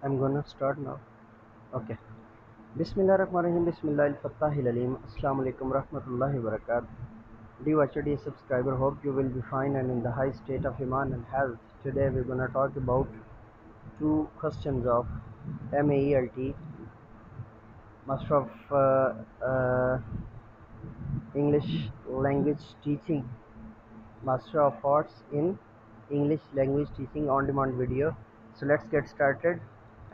I'm gonna start now. Okay. Bismillahirrahmanirrahim. Bismillahirrahmanirrahim. Assalamu alaikum rahmatullahi wa barakatuh. Dear watcher, dear subscriber, hope you will be fine and in the high state of iman and health. Today we're gonna talk about two questions of MAELT, Master of English Language Teaching, Master of Arts in English Language Teaching on-demand video. So let's get started.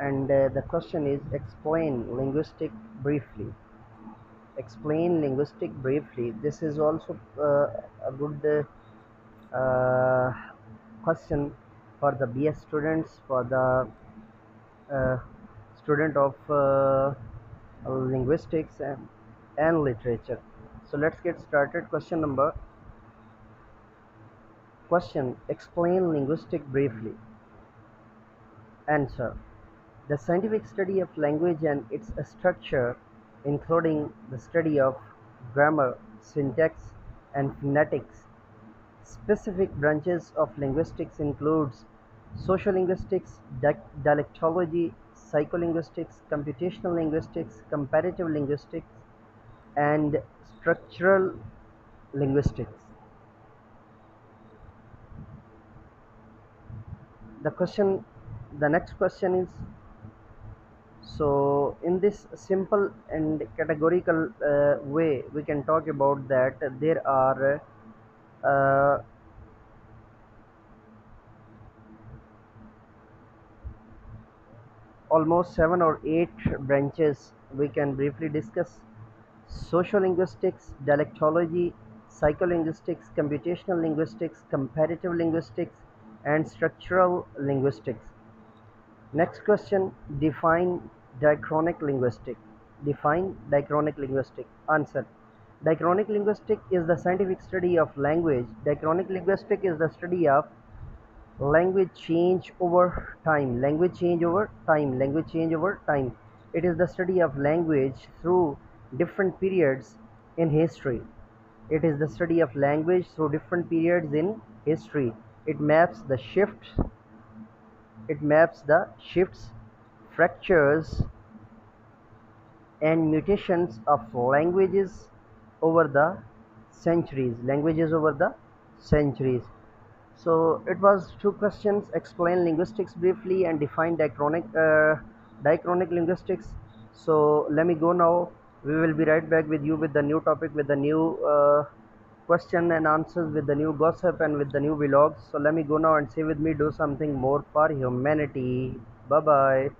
And the question is, explain linguistic briefly. Explain linguistic briefly. This is also a good question for the BS students, for the uh, student of linguistics and literature. So let's get started. Question: explain linguistic briefly. Answer: the scientific study of language and its structure, including the study of grammar, syntax, and phonetics. Specific branches of linguistics includes sociolinguistics, dialectology, psycholinguistics, computational linguistics, comparative linguistics, and structural linguistics. The question, the next question is, so in this simple and categorical way, we can talk about that there are uh, almost 7 or 8 branches. We can briefly discuss: sociolinguistics, dialectology, psycholinguistics, computational linguistics, comparative linguistics, and structural linguistics. Next question: define diachronic linguistic. Define diachronic linguistic. Answer: diachronic linguistic is the scientific study of language. Diachronic linguistic is the study of language change over time. Language change over time. Language change over time. It is the study of language through different periods in history. It is the study of language through different periods in history. It maps the shifts. It maps the shifts, fractures, and mutations of over the languages over the centuries. So it was two questions: explain linguistics briefly and define diachronic linguistics. So let me go now. We will be right back with you with the new topic, with the new question and answers, with the new gossip and with the new vlogs. So let me go now and say with me, do something more for humanity. Bye bye.